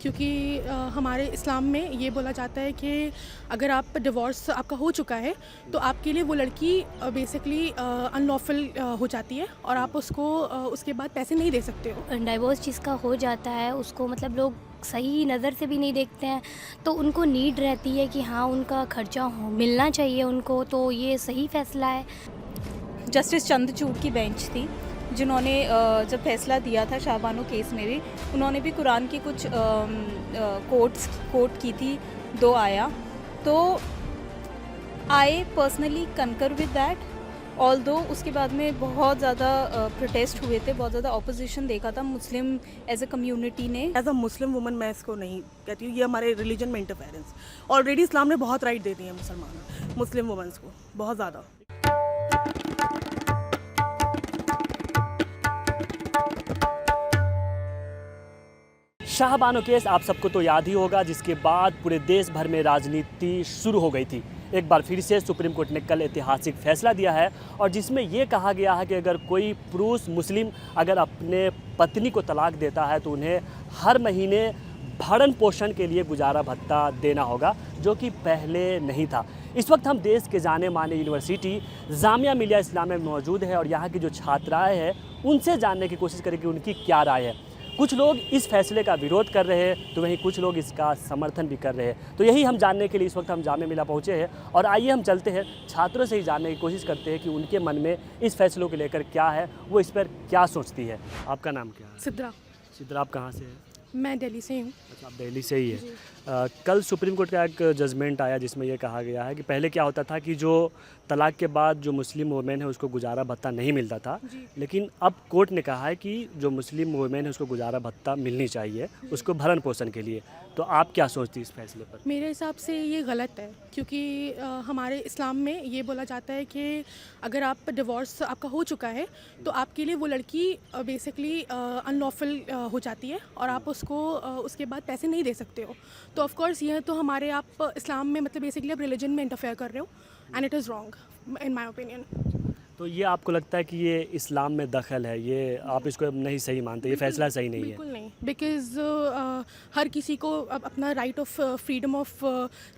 क्योंकि हमारे इस्लाम में ये बोला जाता है कि अगर आप डिवोर्स आपका हो चुका है तो आपके लिए वो लड़की बेसिकली अनलॉफुल हो जाती है और आप उसको उसके बाद पैसे नहीं दे सकते हो। डाइवोर्स जिसका हो जाता है उसको मतलब लोग सही नज़र से भी नहीं देखते हैं, तो उनको नीड रहती है कि हाँ उनका खर्चा मिलना चाहिए उनको, तो ये सही फ़ैसला है। जस्टिस चंद्रचूड़ की बेंच थी जिन्होंने जब फैसला दिया था शाहबानो केस में भी, उन्होंने भी कुरान की कुछ कोट की थी 2 आया। तो आई पर्सनली कंकर विद दैट। ऑल्दो उसके बाद में बहुत ज़्यादा प्रोटेस्ट हुए थे, बहुत ज़्यादा ऑपोजिशन देखा था मुस्लिम एज ए कम्युनिटी ने। एज अ मुस्लिम वुमन मैं इसको नहीं कहती हूँ, ये हमारे रिलीजन में इंटरफेरेंस। ऑलरेडी इस्लाम ने बहुत राइट दे दी है मुस्लिम वुमेंस को, बहुत ज़्यादा। शाहबानो केस आप सबको तो याद ही होगा, जिसके बाद पूरे देश भर में राजनीति शुरू हो गई थी। एक बार फिर से सुप्रीम कोर्ट ने कल ऐतिहासिक फैसला दिया है और जिसमें ये कहा गया है कि अगर कोई पुरुष मुस्लिम अगर अपने पत्नी को तलाक देता है तो उन्हें हर महीने भरण पोषण के लिए गुजारा भत्ता देना होगा, जो कि पहले नहीं था। इस वक्त हम देश के जाने माने यूनिवर्सिटी जामिया मिलिया इस्लामिया में मौजूद है और यहाँ की जो छात्राएँ हैं उनसे जानने की कोशिश करें कि उनकी क्या राय है। कुछ लोग इस फैसले का विरोध कर रहे हैं तो वहीं कुछ लोग इसका समर्थन भी कर रहे हैं। तो यही हम जानने के लिए इस वक्त हम जामिया मिलिया पहुँचे हैं और आइए हम चलते हैं छात्रों से ही जानने की कोशिश करते हैं कि उनके मन में इस फैसलों को लेकर क्या है, वो इस पर क्या सोचती है। आपका नाम क्या है? सिद्रा। सिद्रा, आप कहाँ से हैं? मैं दिल्ली से हूँ। अच्छा, आप दिल्ली से ही है। कल सुप्रीम कोर्ट का एक जजमेंट आया जिसमें यह कहा गया है कि पहले क्या होता था कि जो तलाक के बाद जो मुस्लिम वुमेन है उसको गुजारा भत्ता नहीं मिलता था, लेकिन अब कोर्ट ने कहा है कि जो मुस्लिम वुमेन है उसको गुजारा भत्ता मिलनी चाहिए उसको भरण पोषण के लिए। तो आप क्या सोचती हैं इस फैसले पर? मेरे हिसाब से ये गलत है क्योंकि हमारे इस्लाम में ये बोला जाता है कि अगर आप डिवोर्स आपका हो चुका है तो आपके लिए वो लड़की बेसिकली अनलॉफुल हो जाती है और आप उसको उसके बाद पैसे नहीं दे सकते हो। तो ऑफ कोर्स ये तो हमारे आप इस्लाम में मतलब बेसिकली आप रिलीजन में इंटरफेयर कर रहे हो and it is wrong in my opinion. तो ये आपको लगता है कि ये इस्लाम में दखल है, ये आप इसको नहीं सही मानते, ये फैसला सही नहीं है? बिल्कुल नहीं, बिकॉज़ हर किसी को अपना right of freedom of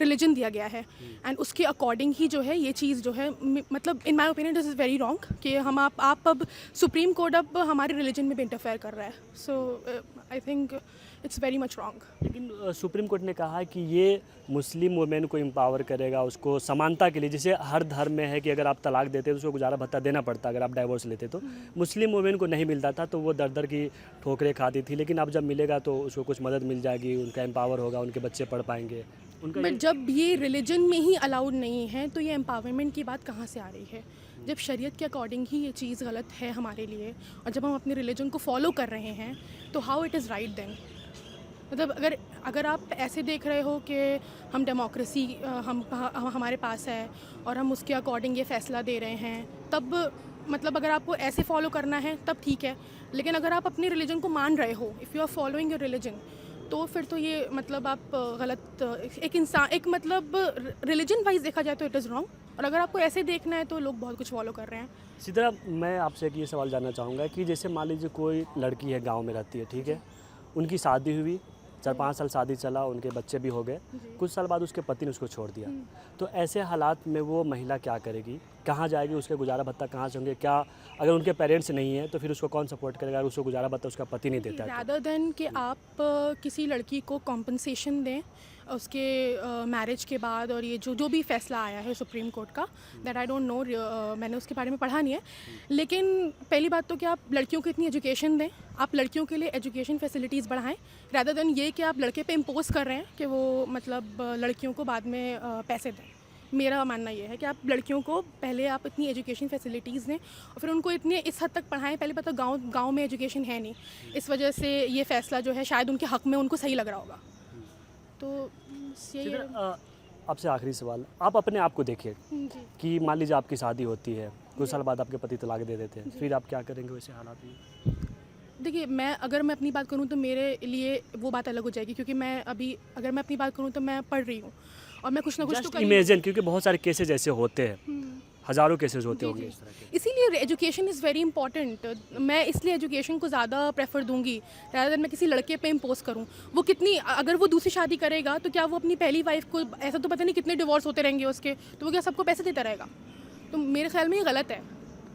religion दिया गया है एंड उसके अकॉर्डिंग ही जो है ये चीज़ जो है मतलब in my opinion this is very wrong कि हम आप अब सुप्रीम कोर्ट अब हमारे रिलीजन में भी इंटरफेयर कर रहा है। So I think it's very much wrong. लेकिन सुप्रीम कोर्ट ने कहा है कि ये मुस्लिम वुमेन को एम्पावर करेगा, उसको समानता के लिए, जैसे हर धर्म में है कि अगर आप तलाक देते तो उसको गुजारा भत्ता देना पड़ता, अगर आप डाइवोर्स लेते तो मुस्लिम वुमेन को नहीं मिलता था तो वो दर दर की ठोकरें खाती थी, लेकिन अब जब मिलेगा तो उसको कुछ मदद मिल जाएगी, उनका एम्पावर होगा, उनके बच्चे पढ़ पाएंगे। उनका बट जब ये रिलीजन में ही अलाउड नहीं है तो ये एम्पावरमेंट की बात कहाँ से आ रही है? जब शरीयत के अकॉर्डिंग ही ये चीज़ गलत है हमारे लिए और जब हम अपने रिलीजन को फॉलो कर रहे हैं तो how it is right then? मतलब अगर आप ऐसे देख रहे हो कि हम डेमोक्रेसी हमारे पास है और हम उसके अकॉर्डिंग ये फ़ैसला दे रहे हैं, तब मतलब अगर आपको ऐसे फॉलो करना है तब ठीक है, लेकिन अगर आप अपने रिलीजन को मान रहे हो, if you are following your religion, तो फिर तो ये मतलब आप गलत एक मतलब रिलीजन वाइज देखा जाए तो इट इज़ रॉन्ग। और अगर आपको ऐसे देखना है तो लोग बहुत कुछ फॉलो कर रहे हैं। सीधा मैं आपसे एक ये सवाल जानना चाहूँगा कि जैसे मान लीजिए कोई लड़की है, गाँव में रहती है, ठीक है, उनकी शादी हुई, 4-5 साल शादी चला, उनके बच्चे भी हो गए, कुछ साल बाद उसके पति ने उसको छोड़ दिया, तो ऐसे हालात में वो महिला क्या करेगी, कहाँ जाएगी, उसके गुजारा भत्ता कहाँ से होंगे? क्या अगर उनके पेरेंट्स नहीं है तो फिर उसको कौन सपोर्ट करेगा अगर उसको गुजारा भत्ता उसका पति नहीं देता है? रैदर देन कि आप किसी लड़की को कॉम्पनसेशन दें उसके मैरिज के बाद, और ये जो भी फैसला आया है सुप्रीम कोर्ट का, दैट आई डोंट नो, मैंने उसके बारे में पढ़ा नहीं है, लेकिन पहली बात तो कि आप लड़कियों को इतनी एजुकेशन दें, आप लड़कियों के लिए एजुकेशन फैसिलिटीज़ बढ़ाएं, रैदर देन ये कि आप लड़के पे इम्पोज कर रहे हैं कि वो मतलब लड़कियों को बाद में पैसे दें। मेरा मानना ये है कि आप लड़कियों को पहले आप इतनी एजुकेशन फैसिलिटीज़ दें और फिर उनको इतने इस हद तक पढ़ाएं। पहले पता गांव में एजुकेशन है नहीं, इस वजह से ये फ़ैसला जो है शायद उनके हक़ में उनको सही लग रहा होगा। तो यही है। आपसे आखिरी सवाल, आप अपने आप को देखिए कि मान लीजिए आपकी शादी होती है, कुछ साल बाद आपके पति तलाक दे देते हैं, फिर आप क्या करेंगे वैसे हालात में? देखिए, अगर मैं अपनी बात करूं तो मेरे लिए वो बात अलग हो जाएगी, क्योंकि अगर मैं अपनी बात करूं तो मैं पढ़ रही हूं और मैं कुछ ना कुछ तो कर इमेजिन, क्योंकि बहुत सारे केसेस ऐसे होते हैं, हज़ारों केसेस होते होंगे इस तरह के। इसीलिए एजुकेशन इज़ वेरी इंपॉर्टेंट। मैं इसलिए एजुकेशन को ज़्यादा प्रेफर दूंगी rather than मैं किसी लड़के पे इम्पोज करूं। वो कितनी, अगर वो दूसरी शादी करेगा तो क्या वो अपनी पहली वाइफ को, ऐसा तो पता नहीं कितने डिवोर्स होते रहेंगे उसके, तो वो क्या सबको पैसे देता रहेगा? तो मेरे ख्याल में ये गलत है।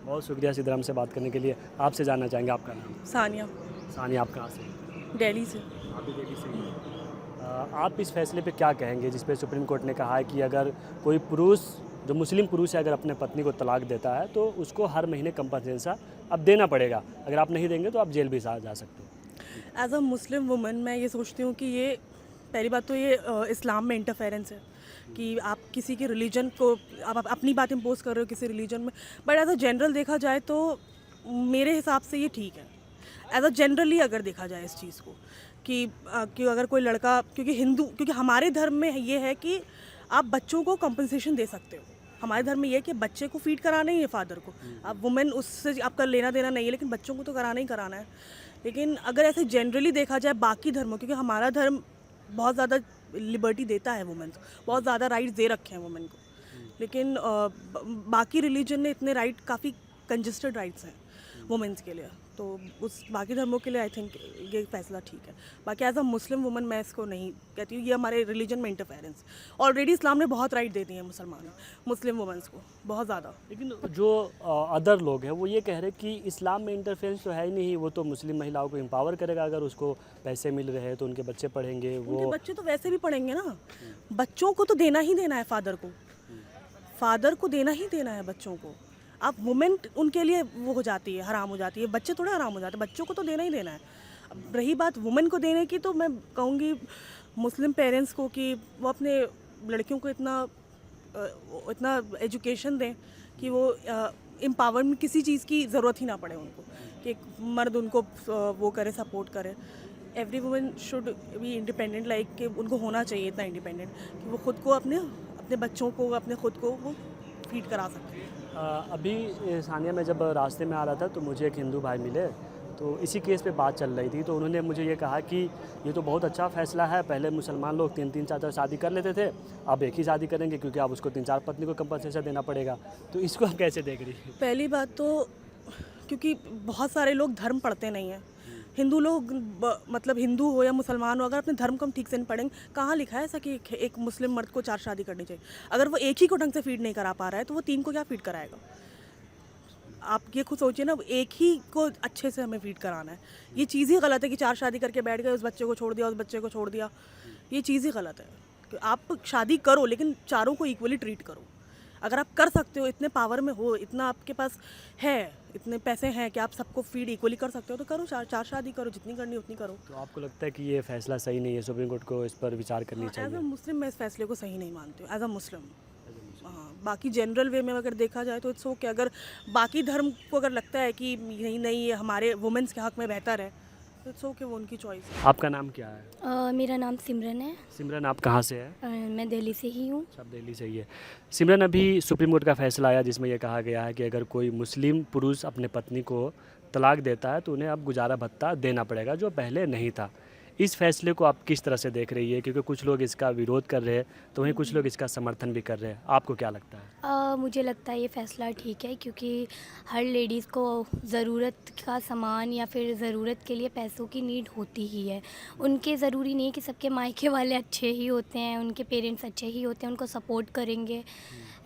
बहुत शुक्रिया सिद्धराम से बात करने के लिए। आपसे जानना चाहेंगे आपका नाम? सानिया, सानिया, आप कहाँ से? दिल्ली से। आप भी दिल्ली से ही हैं। आप इस फैसले पे क्या कहेंगे जिस पे सुप्रीम कोर्ट ने कहा है कि अगर कोई पुरुष, जो मुस्लिम पुरुष है, अगर अपने पत्नी को तलाक देता है तो उसको हर महीने कंपनसेशन अब देना पड़ेगा, अगर आप नहीं देंगे तो आप जेल भी जा सकते हो। एज अ मुस्लिम वुमन मैं ये सोचती हूँ कि ये, पहली बात तो ये इस्लाम में इंटरफेरेंस है कि आप किसी के रिलीजन को, आप अपनी बात इम्पोज कर रहे हो किसी रिलीजन में। बट एज अ जनरल देखा जाए तो मेरे हिसाब से ये ठीक है। एज अ जनरली अगर देखा जाए इस चीज़ को कि अगर कोई लड़का, क्योंकि हमारे धर्म में ये है कि आप बच्चों को कंपनसेशन दे सकते हो। हमारे धर्म में ये है कि बच्चे को फीड कराना ही है फादर को। अब वुमेन उससे आपका लेना देना नहीं है, लेकिन बच्चों को तो कराना ही कराना है। लेकिन अगर ऐसे जनरली देखा जाए बाकी धर्मों, क्योंकि हमारा धर्म बहुत ज़्यादा लिबर्टी देता है वुमेन को, बहुत ज़्यादा राइट्स दे रखे हैं वुमेन को, लेकिन बाकी रिलीजन ने इतने राइट, काफ़ी कंजस्टेड राइट्स हैं वुमेन्स के लिए, तो उस बाकी धर्मों के लिए आई थिंक ये फैसला ठीक है। बाकी एज अ मुस्लिम वुमन मैं इसको नहीं कहती हूँ, ये हमारे रिलीजन में इंटरफेरेंस। ऑलरेडी इस्लाम ने बहुत राइट दे दी है मुस्लिम वुमेन्स को, बहुत ज़्यादा। लेकिन जो अदर लोग हैं वो ये कह रहे हैं कि इस्लाम में इंटरफेरेंस तो है ही नहीं, वो तो मुस्लिम महिलाओं को एम्पावर करेगा। अगर उसको पैसे मिल रहे हैं तो उनके बच्चे पढ़ेंगे, उनके वो बच्चे तो वैसे भी पढ़ेंगे ना। बच्चों को तो देना ही देना है, फादर को देना ही देना है बच्चों को। आप वुमेन उनके लिए वो हो जाती है, हराम हो जाती है, बच्चे थोड़े हराम हो जाते हैं, बच्चों को तो देना ही देना है। अब रही बात वुमेन को देने की, तो मैं कहूँगी मुस्लिम पेरेंट्स को कि वो अपने लड़कियों को इतना एजुकेशन दें कि वो एम्पावरमेंट, किसी चीज़ की ज़रूरत ही ना पड़े उनको, कि एक मर्द उनको वो करे, सपोर्ट करे। Every women should be independent, like कि उनको होना चाहिए इतना इंडिपेंडेंट कि वो खुद को, अपने बच्चों को, अपने खुद को वो फीड करा सकते हैं। अभी सानिया, मैं जब रास्ते में आ रहा था तो मुझे एक हिंदू भाई मिले, तो इसी केस पे बात चल रही थी। तो उन्होंने मुझे ये कहा कि ये तो बहुत अच्छा फ़ैसला है, पहले मुसलमान लोग 3-3 4-4 शादी कर लेते थे, अब एक ही शादी करेंगे क्योंकि अब उसको 3-4 पत्नी को कंपनसेशन देना पड़ेगा। तो इसको आप कैसे देख रही हैं? पहली बात तो क्योंकि बहुत सारे लोग धर्म पढ़ते नहीं हैं। हिंदू लोग, मतलब हिंदू हो या मुसलमान हो, अगर अपने धर्म को हम ठीक से नहीं पढ़ेंगे, कहाँ लिखा है ऐसा कि एक मुस्लिम मर्द को 4 शादी करनी चाहिए? अगर वो एक ही को ढंग से फीड नहीं करा पा रहा है तो वो 3 को क्या फीड कराएगा? आप ये खुद सोचिए ना, एक ही को अच्छे से हमें फीड कराना है। ये चीज़ ही गलत है कि 4 शादी करके बैठ गए, उस बच्चे को छोड़ दिया, उस बच्चे को छोड़ दिया। ये चीज़ ही गलत है कि आप शादी करो लेकिन चारों को इक्वली ट्रीट करो। अगर आप कर सकते हो, इतने पावर में हो, इतना आपके पास है, इतने पैसे हैं कि आप सबको फीड इक्वली कर सकते हो, तो करो, 4 शादी करो, जितनी करनी उतनी करो। तो आपको लगता है कि ये फैसला सही नहीं है, सुप्रीम कोर्ट को इस पर विचार करनी एज चाहिए? अ मुस्लिम मैं इस फैसले को सही नहीं मानती हूँ, एज अ मुस्लिम। हाँ, बाकी जनरल वे में अगर देखा जाए तो इट्स ओके। अगर बाकी धर्म को अगर लगता है कि नहीं ये हमारे वुमेन्स के हक़ में बेहतर है, तो इट्स ओके, वो उनकी चॉइस है। आपका नाम क्या है? मेरा नाम सिमरन है। सिमरन, आप कहाँ से हैं? मैं दिल्ली से ही हूँ। सब दिल्ली से ही है। सिमरन, अभी सुप्रीम कोर्ट का फैसला आया जिसमें यह कहा गया है कि अगर कोई मुस्लिम पुरुष अपने पत्नी को तलाक देता है तो उन्हें अब गुजारा भत्ता देना पड़ेगा, जो पहले नहीं था। इस फैसले को आप किस तरह से देख रही है? क्योंकि कुछ लोग इसका विरोध कर रहे हैं तो वहीं कुछ लोग इसका समर्थन भी कर रहे हैं, आपको क्या लगता है? मुझे लगता है ये फ़ैसला ठीक है, क्योंकि हर लेडीज़ को ज़रूरत का सामान या फिर ज़रूरत के लिए पैसों की नीड होती ही है। उनके ज़रूरी नहीं है कि सबके मायके वाले अच्छे ही होते हैं, उनके पेरेंट्स अच्छे ही होते हैं, उनको सपोर्ट करेंगे,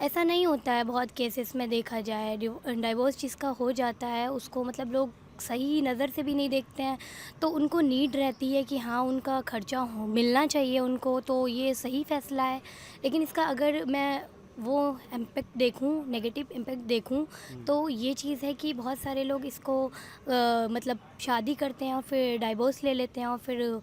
ऐसा नहीं होता है। बहुत केसेस में देखा जाए डिवोर्स जिसका हो जाता है उसको मतलब लोग सही नज़र से भी नहीं देखते हैं, तो उनको नीड रहती है कि हाँ उनका खर्चा मिलना चाहिए उनको, तो ये सही फ़ैसला है। लेकिन इसका अगर मैं वो इम्पैक्ट देखूं, नेगेटिव इम्पैक्ट देखूं, तो ये चीज़ है कि बहुत सारे लोग इसको मतलब शादी करते हैं और फिर डाइवोर्स ले लेते हैं और फिर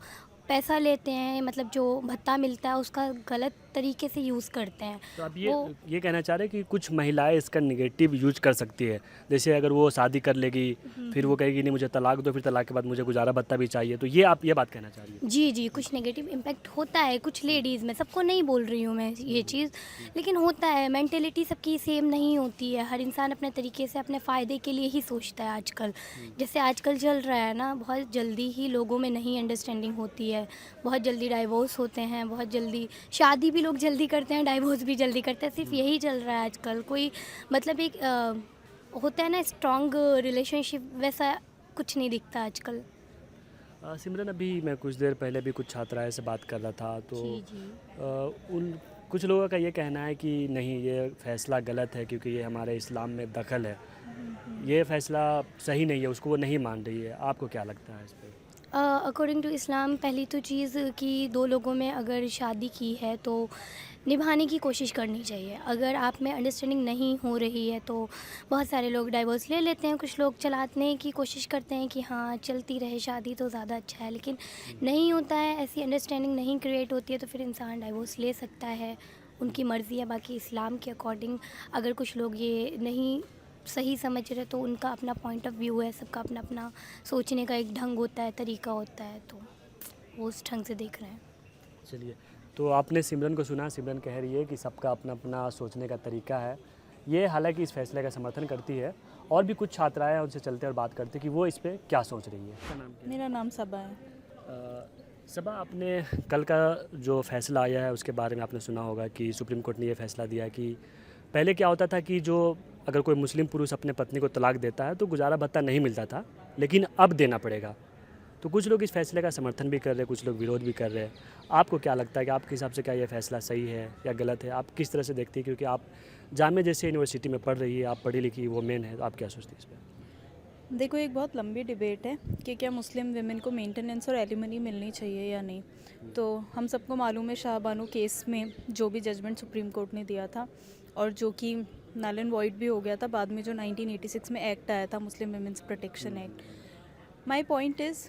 पैसा लेते हैं, मतलब जो भत्ता मिलता है उसका गलत तरीके से यूज़ करते हैं। तो आप ये कहना चाह रहे हैं कि कुछ महिलाएं इसका निगेटिव यूज कर सकती है? जैसे अगर वो शादी कर लेगी, फिर वो कहेगी नहीं मुझे तलाक दो, फिर तलाक के बाद मुझे गुजारा भत्ता भी चाहिए, तो ये आप ये बात कहना चाह रही हैं? जी, कुछ नेगेटिव इम्पैक्ट होता है कुछ लेडीज़ में, सबको नहीं बोल रही हूँ मैं ये चीज़, लेकिन होता है। मेंटेलिटी सबकी सेम नहीं होती है, हर इंसान अपने तरीके से अपने फ़ायदे के लिए ही सोचता है आजकल। जैसे आजकल चल रहा है ना, बहुत जल्दी ही लोगों में नहीं अंडरस्टैंडिंग होती है, है, बहुत जल्दी डाइवोर्स होते हैं, बहुत जल्दी शादी भी लोग जल्दी करते हैं, डाइवोर्स भी जल्दी करते हैं, सिर्फ यही चल रहा है आजकल। कोई मतलब एक होता है ना स्ट्रॉन्ग रिलेशनशिप, वैसा कुछ नहीं दिखता आजकल। सिमरन, अभी मैं कुछ देर पहले भी कुछ छात्राएं से बात कर रहा था, तो जी जी। उन कुछ लोगों का ये कहना है कि नहीं, ये फ़ैसला गलत है क्योंकि ये हमारे इस्लाम में दखल है, ये फ़ैसला सही नहीं है, उसको वो नहीं मान रही है। आपको क्या लगता है इस पर? अकॉर्डिंग टू इस्लाम, पहली तो चीज़ कि दो लोगों में अगर शादी की है तो निभाने की कोशिश करनी चाहिए। अगर आप में अंडरस्टैंडिंग नहीं हो रही है तो बहुत सारे लोग डाइवोर्स ले लेते हैं, कुछ लोग चलाने की कोशिश करते हैं कि हाँ चलती रहे शादी तो ज़्यादा अच्छा है, लेकिन नहीं होता है, ऐसी अंडरस्टैंडिंग नहीं क्रिएट होती है तो फिर इंसान डाइवोर्स ले सकता है, उनकी मर्ज़ी है। बाकी इस्लाम के अकॉर्डिंग अगर कुछ लोग ये नहीं सही समझ रहे तो उनका अपना पॉइंट ऑफ व्यू है, सबका अपना अपना सोचने का एक ढंग होता है, तरीका होता है, तो वो उस ढंग से देख रहे हैं। चलिए, तो आपने सिमरन को सुना, सिमरन कह रही है कि सबका अपना अपना सोचने का तरीका है। ये हालांकि इस फैसले का समर्थन करती है, और भी कुछ छात्राएं हैं, उनसे चलते और बात करते कि वो इस पर क्या सोच रही है। क्या नाम क्या मेरा नाम सबा है। है? सबा, आपने कल का जो फैसला आया है उसके बारे में आपने सुना होगा कि सुप्रीम कोर्ट ने ये फैसला दिया कि पहले क्या होता था कि जो अगर कोई मुस्लिम पुरुष अपने पत्नी को तलाक देता है तो गुजारा भत्ता नहीं मिलता था, लेकिन अब देना पड़ेगा। तो कुछ लोग इस फैसले का समर्थन भी कर रहे हैं, कुछ लोग विरोध भी कर रहे हैं। आपको क्या लगता है कि आपके हिसाब से क्या ये फैसला सही है या गलत है? आप किस तरह से देखती है, क्योंकि आप जामिया जैसे यूनिवर्सिटी में पढ़ रही है, आप पढ़ी लिखी वुमेन है, तो आप क्या सोचती है इस पर? देखो, एक बहुत लंबी डिबेट है कि क्या मुस्लिम विमेन को मेंटेनेंस और एलिमनी मिलनी चाहिए या नहीं। तो हम सबको मालूम है शाहबानो केस में जो भी जजमेंट सुप्रीम कोर्ट ने दिया था, और जो कि नल एंड वॉइड भी हो गया था बाद में, जो 1986 में एक्ट आया था, Muslim women's protection act. My point is,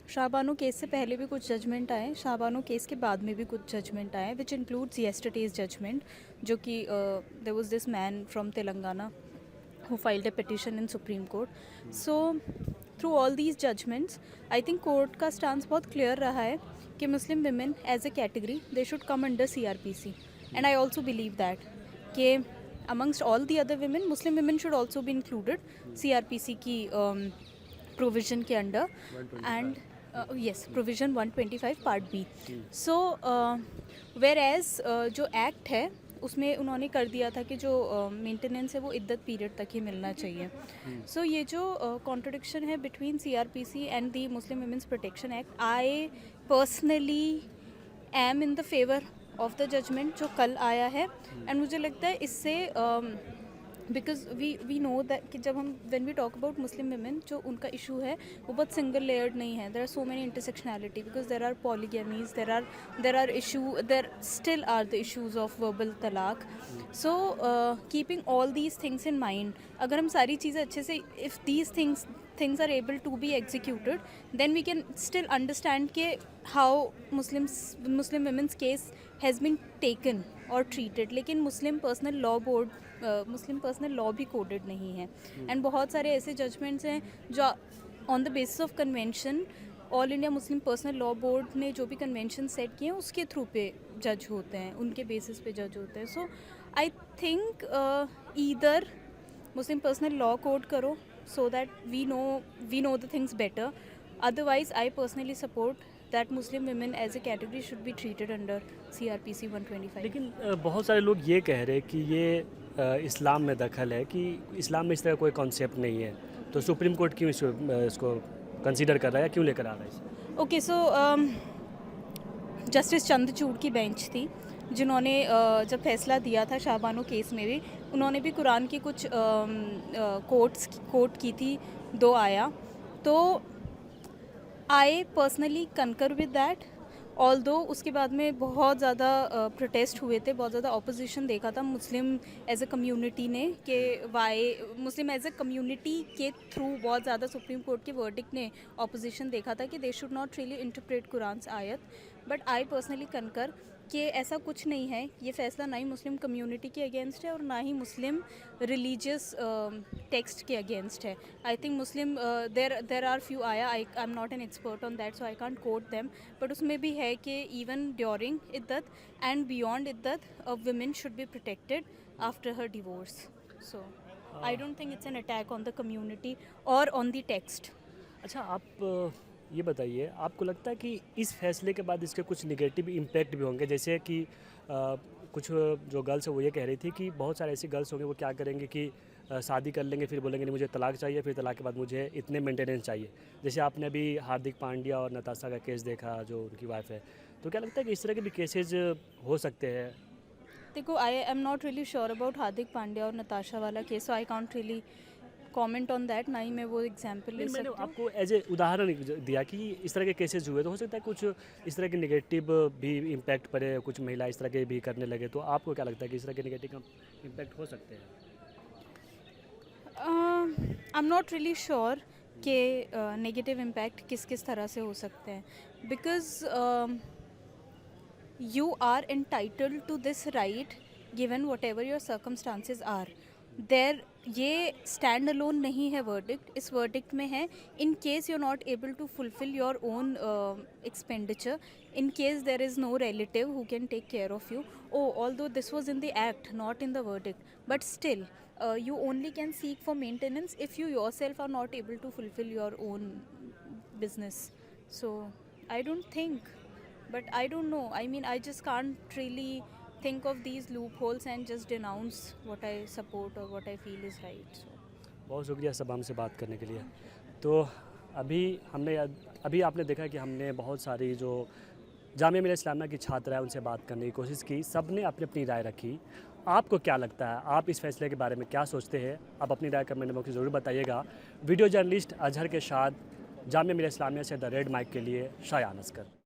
Shahbano case से पहले भी कुछ जजमेंट आए, शाहबानो केस के बाद में भी कुछ जजमेंट आए, विच इंक्लूड्स येस्टरडेज जजमेंट, जो कि there was this man from Telangana who filed a petition in Supreme Court. So through all these judgments, I think court का stance बहुत clear रहा है कि Muslim women as a category they should come under CRPC, and I also believe that कि amongst all the other women, Muslim women should also be included CRPC की provision के under, and yes, provision 125 part B. So whereas जो act है उसमें उन्होंने कर दिया था कि जो मेंटेनेंस है वो इद्दत पीरियड तक ही मिलना चाहिए। सो ये जो कॉन्ट्रडिक्शन है between CRPC and the Muslim women's protection act, I personally am in the favour of the judgement जो कल आया है। एंड मुझे लगता है इससे बिकॉज वी नो दैट कि जब हम when we talk about Muslim women, जो उनका इशू है वो बहुत सिंगल लेयर्ड नहीं है। There are so many intersectionality, because there are polygamies, there still are the issues of verbal talaq. So keeping all these things in mind, अगर हम सारी चीज़ें अच्छे से, if these things are able to be executed, then we can still understand के how Muslim women's case has been taken or treated. लेकिन मुस्लिम personal law भी coded नहीं है। एंड बहुत सारे ऐसे जजमेंट्स हैं जो on the basis of convention, all India Muslim personal law board ने जो भी कन्वेंशन सेट किए हैं उसके थ्रू पे जज होते हैं, उनके बेसिस पे जज होते हैं। So I think either Muslim personal law code करो so that we know the things better. Otherwise, I personally support that Muslim women as a category should be treated under CRPC 125. लेकिन बहुत सारे लोग ये कह रहे हैं कि ये इस्लाम में दखल है, कि इस्लाम में इस तरह कोई कॉन्सेप्ट नहीं है, तो सुप्रीम कोर्ट क्यों इसको कंसीडर कर रहा है, क्यों लेकर आ रहा है इसे? ओके, सो जस्टिस चंद्रचूड़ की बेंच थी जिन्होंने जब फैसला दिया था शाहबानो केस में भी, उन्होंने भी कुरान की कुछ कोट की थी 2 आया। तो आई पर्सनली कंकर विद दैट, ऑल्दो उसके बाद में बहुत ज़्यादा प्रोटेस्ट हुए थे, बहुत ज़्यादा ऑपोजिशन देखा था मुस्लिम एज अ कम्युनिटी ने, कि मुस्लिम एज अ कम्युनिटी के थ्रू बहुत ज़्यादा सुप्रीम कोर्ट के वर्डिक्ट ने ऑपोजिशन देखा था कि they should not really interpret Quran ayat. But I personally कंकर कि ऐसा कुछ नहीं है, ये फैसला ना ही मुस्लिम कम्युनिटी के अगेंस्ट है और ना ही मुस्लिम रिलीजियस टेक्स्ट के अगेंस्ट है। I think Muslim there are few आया, I am not an expert on that so I can't quote them, but उसमें भी है कि even during iddat and beyond iddat women should be protected after her divorce. So I don't think it's an attack on the community और on the text. अच्छा, आप ये बताइए, आपको लगता है कि इस फैसले के बाद इसके कुछ निगेटिव इम्पैक्ट भी होंगे? जैसे कि कुछ जो गर्ल्स है वो ये कह रही थी कि बहुत सारे ऐसी गर्ल्स होंगे वो क्या करेंगे कि शादी कर लेंगे, फिर बोलेंगे नहीं मुझे तलाक चाहिए, फिर तलाक के बाद मुझे इतने मेंटेनेंस चाहिए। जैसे आपने अभी हार्दिक पांड्या और नताशा का केस देखा, जो उनकी वाइफ है, तो क्या लगता है कि इस तरह के भी केसेज हो सकते हैं? देखो, I am not really sure about Hardik Pandya और नताशा वाला case, so I can't really comment on that, ना ही मैं वो एग्जांपल ले नहीं, मैंने सकती हूँ। आपको एज ए उदाहरण दिया कि इस तरह के केसेस हुए, तो हो सकता है कुछ इस तरह के निगेटिव भी इम्पैक्ट पड़े, कुछ महिला इस तरह के भी करने लगे, तो आपको क्या लगता है कि इस तरह के निगेटिव इम्पैक्ट हो सकते हैं? आई एम नॉट रियली श्योर कि नेगेटिव इम्पैक्ट किस किस तरह से हो सकते हैं, because you are entitled to this right given whatever your circumstances are. There ये stand alone नहीं है verdict, इस verdict में है in case you're not able to fulfill your own expenditure, in case there is no relative who can take care of you. Oh, although this was in the act, not in the verdict, but still you only can seek for maintenance if you yourself are not able to fulfill your own business. So I don't think, but I don't know. I mean, I just can't really think of these loopholes and just denounce what I support or what I feel is right. So. बहुत शुक्रिया सब हमसे बात करने के लिए। तो अभी आपने देखा कि हमने बहुत सारी जो जामिया मिल्लत इस्लामिया की छात्रा है उनसे बात करने की कोशिश की, सब ने अपनी अपनी राय रखी। आपको क्या लगता है, आप इस फैसले के बारे में क्या सोचते हैं? आप अपनी राय कमेंट बॉक्स में ज़रूर बताइएगा। वीडियो जर्नलिस्ट अजहर के साथ जामिया मिल्लत इस्लामिया से द रेड माइक के लिए शायान असगर।